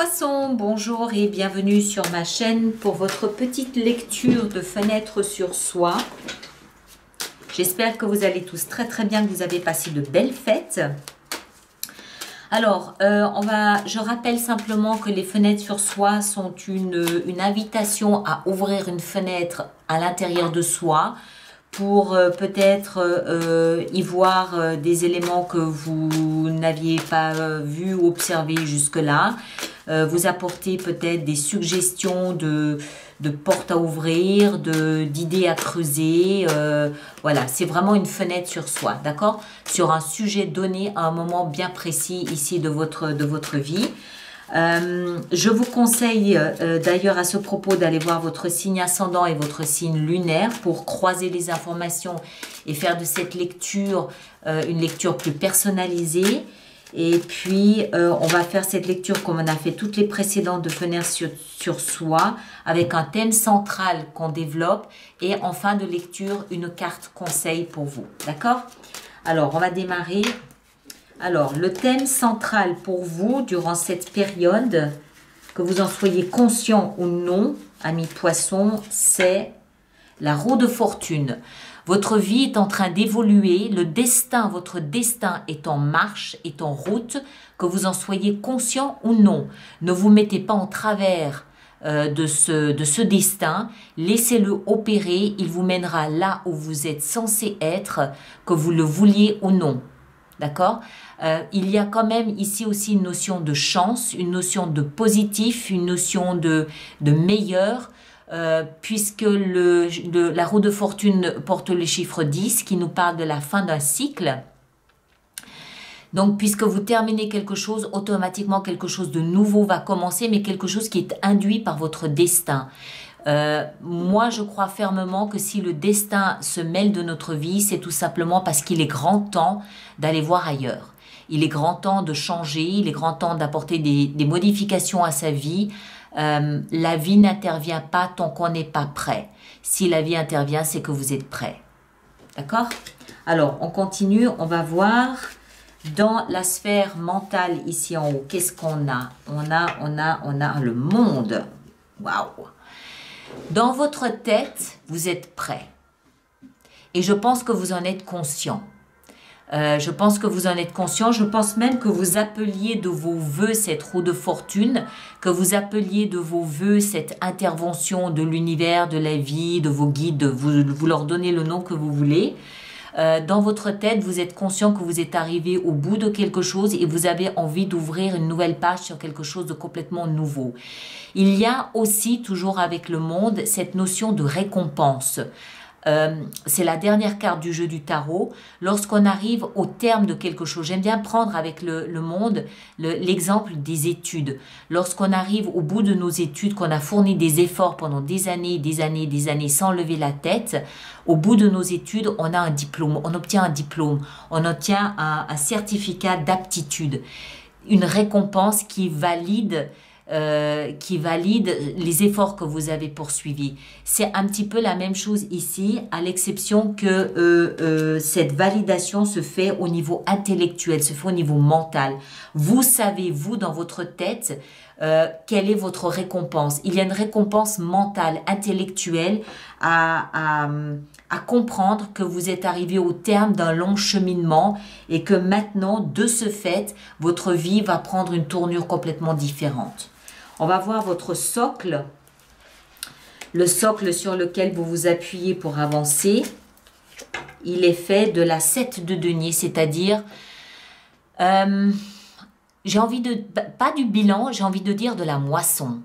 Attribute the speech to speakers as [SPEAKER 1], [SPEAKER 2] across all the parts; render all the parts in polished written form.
[SPEAKER 1] Poisson, bonjour et bienvenue sur ma chaîne pour votre petite lecture de fenêtre sur soi. J'espère que vous allez tous très bien, que vous avez passé de belles fêtes. Alors, je rappelle simplement que les fenêtres sur soi sont une invitation à ouvrir une fenêtre à l'intérieur de soi pour peut-être y voir des éléments que vous n'aviez pas vus ou observés jusque-là. Vous apporter peut-être des suggestions de portes à ouvrir, d'idées à creuser. Voilà, c'est vraiment une fenêtre sur soi, d'accord? Sur un sujet donné à un moment bien précis ici de votre vie. Je vous conseille d'ailleurs à ce propos d'aller voir votre signe ascendant et votre signe lunaire pour croiser les informations et faire de cette lecture une lecture plus personnalisée. Et puis, on va faire cette lecture comme on a fait toutes les précédentes de fenêtres sur soi, avec un thème central qu'on développe et en fin de lecture, une carte conseil pour vous. D'accord? Alors, on va démarrer. Alors, le thème central pour vous durant cette période, que vous en soyez conscient ou non, amis poissons, c'est la roue de fortune. Votre vie est en train d'évoluer, votre destin est en marche, est en route, que vous en soyez conscient ou non. Ne vous mettez pas en travers de ce destin, laissez-le opérer, il vous mènera là où vous êtes censé être, que vous le vouliez ou non. D'accord? Il y a quand même ici aussi une notion de chance, une notion de positif, une notion de meilleur, puisque la roue de fortune porte le chiffre 10 qui nous parle de la fin d'un cycle. Donc, puisque vous terminez quelque chose, automatiquement quelque chose de nouveau va commencer, mais quelque chose qui est induit par votre destin. Moi, je crois fermement que si le destin se mêle de notre vie, c'est tout simplement parce qu'il est grand temps d'aller voir ailleurs. Il est grand temps de changer, il est grand temps d'apporter des modifications à sa vie. La vie n'intervient pas tant qu'on n'est pas prêt. Si la vie intervient, c'est que vous êtes prêt. D'accord? Alors, on continue. On va voir dans la sphère mentale ici en haut. Qu'est-ce qu'on a? On a le monde. Waouh! Dans votre tête, vous êtes prêt. Et je pense que vous en êtes conscient. Je pense que vous en êtes conscient. Je pense même que vous appeliez de vos voeux cette roue de fortune, que vous appeliez de vos voeux cette intervention de l'univers, de la vie, de vos guides. Vous leur donnez le nom que vous voulez. Dans votre tête, vous êtes conscient que vous êtes arrivé au bout de quelque chose et vous avez envie d'ouvrir une nouvelle page sur quelque chose de complètement nouveau. Il y a aussi, toujours avec le monde, cette notion de récompense. C'est la dernière carte du jeu du tarot. Lorsqu'on arrive au terme de quelque chose, j'aime bien prendre avec le monde l'exemple des études. Lorsqu'on arrive au bout de nos études, qu'on a fourni des efforts pendant des années sans lever la tête, au bout de nos études, on a un diplôme, on obtient un diplôme, on obtient un certificat d'aptitude, une récompense qui valide les efforts que vous avez poursuivis. C'est un petit peu la même chose ici, à l'exception que cette validation se fait au niveau intellectuel, se fait au niveau mental. Vous savez, vous, dans votre tête, quelle est votre récompense. Il y a une récompense mentale, intellectuelle à comprendre que vous êtes arrivé au terme d'un long cheminement et que maintenant, de ce fait, votre vie va prendre une tournure complètement différente. On va voir votre socle, le socle sur lequel vous vous appuyez pour avancer. Il est fait de la 7 de denier, c'est-à-dire, j'ai envie de, pas du bilan, j'ai envie de dire de la moisson.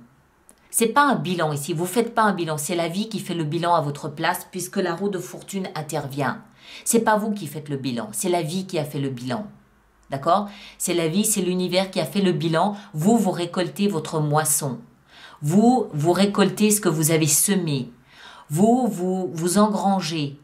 [SPEAKER 1] C'est pas un bilan ici, vous faites pas un bilan, c'est la vie qui fait le bilan à votre place puisque la roue de fortune intervient. C'est pas vous qui faites le bilan, c'est la vie qui a fait le bilan. D'accord? C'est la vie, c'est l'univers qui a fait le bilan. Vous, vous récoltez votre moisson. Vous récoltez ce que vous avez semé. Vous engrangez.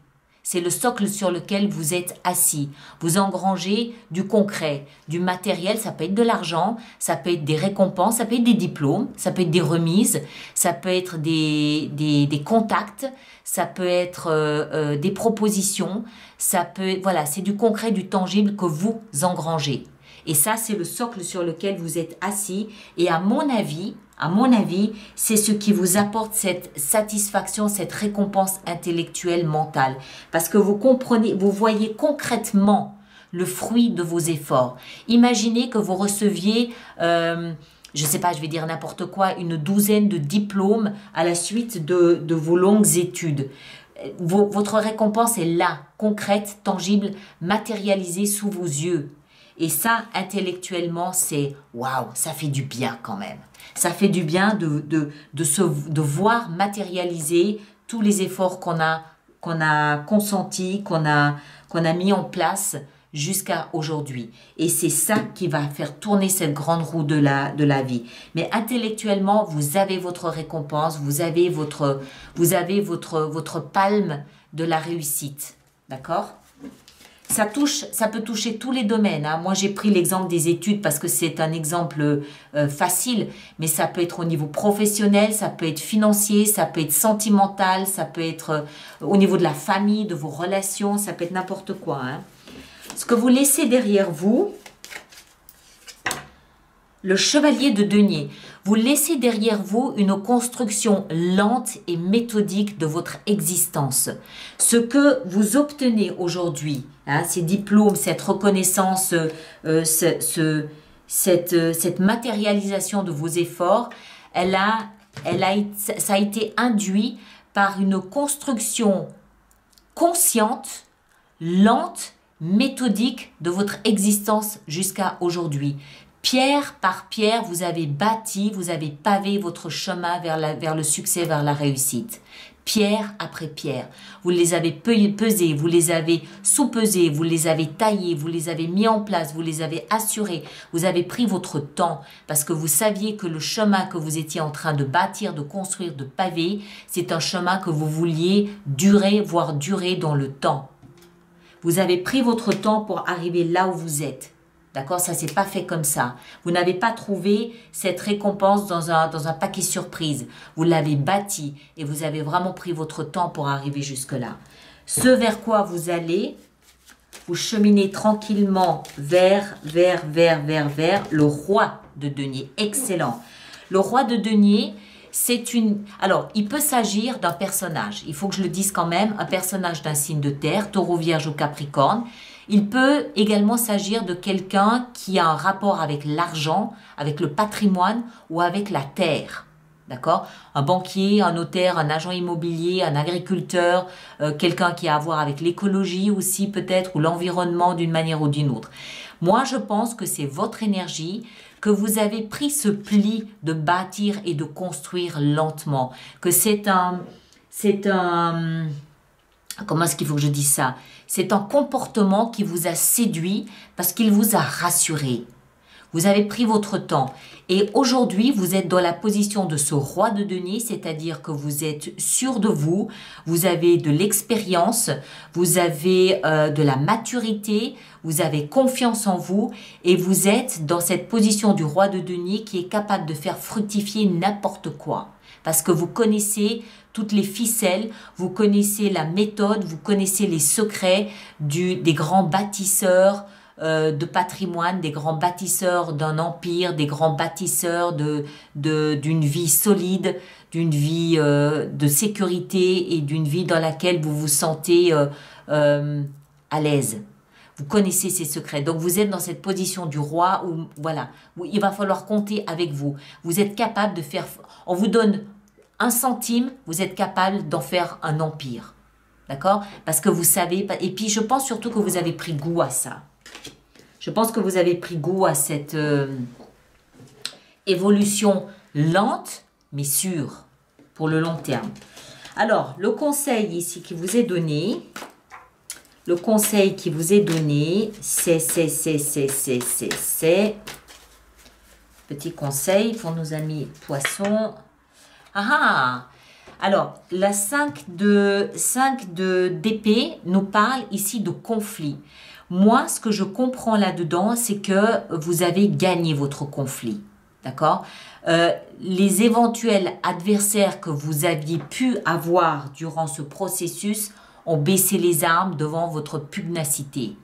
[SPEAKER 1] C'est le socle sur lequel vous êtes assis. Vous engrangez du concret, du matériel, ça peut être de l'argent, ça peut être des récompenses, ça peut être des diplômes, ça peut être des remises, ça peut être des contacts, ça peut être des propositions, ça peut, voilà, c'est du concret, du tangible que vous engrangez. Et ça, c'est le socle sur lequel vous êtes assis. Et à mon avis, c'est ce qui vous apporte cette satisfaction, cette récompense intellectuelle, mentale. Parce que vous comprenez, vous voyez concrètement le fruit de vos efforts. Imaginez que vous receviez, je ne sais pas, je vais dire n'importe quoi, une douzaine de diplômes à la suite de vos longues études. Votre récompense est là, concrète, tangible, matérialisée sous vos yeux. Et ça, intellectuellement, c'est waouh, ça fait du bien quand même. Ça fait du bien de voir matérialiser tous les efforts qu'on a consentis, qu'on a mis en place jusqu'à aujourd'hui. Et c'est ça qui va faire tourner cette grande roue de la vie. Mais intellectuellement, vous avez votre récompense, vous avez votre palme de la réussite. D'accord ? Ça peut toucher tous les domaines. Hein. Moi, j'ai pris l'exemple des études parce que c'est un exemple facile, mais ça peut être au niveau professionnel, ça peut être financier, ça peut être sentimental, ça peut être au niveau de la famille, de vos relations, ça peut être n'importe quoi. Hein. Ce que vous laissez derrière vous, le chevalier de denier, vous laissez derrière vous une construction lente et méthodique de votre existence. Ce que vous obtenez aujourd'hui, hein, ces diplômes, cette reconnaissance, cette matérialisation de vos efforts, ça a été induit par une construction consciente, lente, méthodique de votre existence jusqu'à aujourd'hui. Pierre par pierre, vous avez bâti, vous avez pavé votre chemin vers le succès, vers la réussite. Pierre après pierre. Vous les avez pesés, vous les avez sous-pesés, vous les avez taillés, vous les avez mis en place, vous les avez assurés. Vous avez pris votre temps parce que vous saviez que le chemin que vous étiez en train de bâtir, de construire, de paver, c'est un chemin que vous vouliez durer, voire durer dans le temps. Vous avez pris votre temps pour arriver là où vous êtes. D'accord, ça s'est pas fait comme ça. Vous n'avez pas trouvé cette récompense dans un paquet surprise. Vous l'avez bâti et vous avez vraiment pris votre temps pour arriver jusque-là. Ce vers quoi vous allez, vous cheminez tranquillement vers le roi de denier. Excellent. Le roi de denier, c'est une... Alors, il peut s'agir d'un personnage. Il faut que je le dise quand même. Un personnage d'un signe de terre, taureau, vierge ou capricorne. Il peut également s'agir de quelqu'un qui a un rapport avec l'argent, avec le patrimoine ou avec la terre. D'accord ? Un banquier, un notaire, un agent immobilier, un agriculteur, quelqu'un qui a à voir avec l'écologie aussi peut-être, ou l'environnement d'une manière ou d'une autre. Moi, je pense que c'est votre énergie, que vous avez pris ce pli de bâtir et de construire lentement, que c'est un comment est-ce qu'il faut que je dise ça? C'est un comportement qui vous a séduit parce qu'il vous a rassuré. Vous avez pris votre temps et aujourd'hui, vous êtes dans la position de ce roi de denier, c'est-à-dire que vous êtes sûr de vous, vous avez de l'expérience, vous avez de la maturité, vous avez confiance en vous et vous êtes dans cette position du roi de denier qui est capable de faire fructifier n'importe quoi. Parce que vous connaissez toutes les ficelles, vous connaissez la méthode, vous connaissez les secrets des grands bâtisseurs de patrimoine, des grands bâtisseurs d'un empire, des grands bâtisseurs d'une vie solide, d'une vie de sécurité et d'une vie dans laquelle vous vous sentez à l'aise. Vous connaissez ces secrets. Donc, vous êtes dans cette position du roi où, voilà, où il va falloir compter avec vous. Vous êtes capable de faire... On vous donne 1 centime, vous êtes capable d'en faire un empire. D'accord? Parce que vous savez... Et puis, je pense surtout que vous avez pris goût à ça. Je pense que vous avez pris goût à cette évolution lente, mais sûre, pour le long terme. Alors, le conseil ici qui vous est donné... Le conseil qui vous est donné, c'est, petit conseil pour nos amis poissons. Alors, la 5 d'épée nous parle ici de conflit. Moi, ce que je comprends là-dedans, c'est que vous avez gagné votre conflit. D'accord ? Les éventuels adversaires que vous aviez pu avoir durant ce processus ont baissé les armes devant votre pugnacité.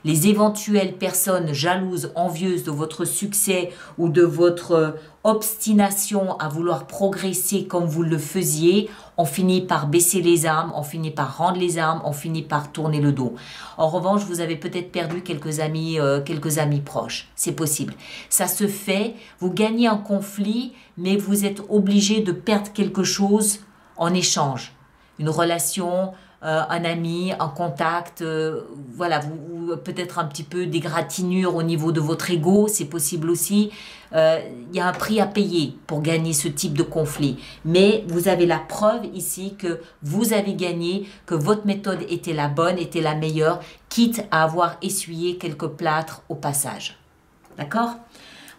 [SPEAKER 1] les éventuelles personnes jalouses, envieuses de votre succès ou de votre obstination à vouloir progresser comme vous le faisiez, on finit par baisser les armes, on finit par rendre les armes, on finit par tourner le dos. En revanche, vous avez peut-être perdu quelques amis proches. C'est possible. Ça se fait. Vous gagnez un conflit, mais vous êtes obligé de perdre quelque chose en échange. Une relation, un ami, un contact, voilà, peut-être un petit peu d'égratignure au niveau de votre ego, c'est possible aussi. Il y a un prix à payer pour gagner ce type de conflit. Mais vous avez la preuve ici que vous avez gagné, que votre méthode était la bonne, était la meilleure, quitte à avoir essuyé quelques plâtres au passage. D'accord ?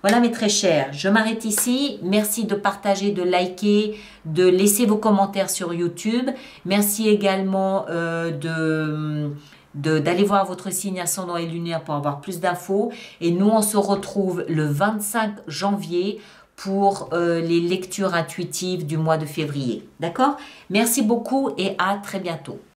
[SPEAKER 1] Voilà mes très chers, je m'arrête ici. Merci de partager, de liker, de laisser vos commentaires sur YouTube. Merci également d'aller voir votre signe ascendant et lunaire pour avoir plus d'infos. Et nous, on se retrouve le 25 janvier pour les lectures intuitives du mois de février. D'accord? Merci beaucoup et à très bientôt.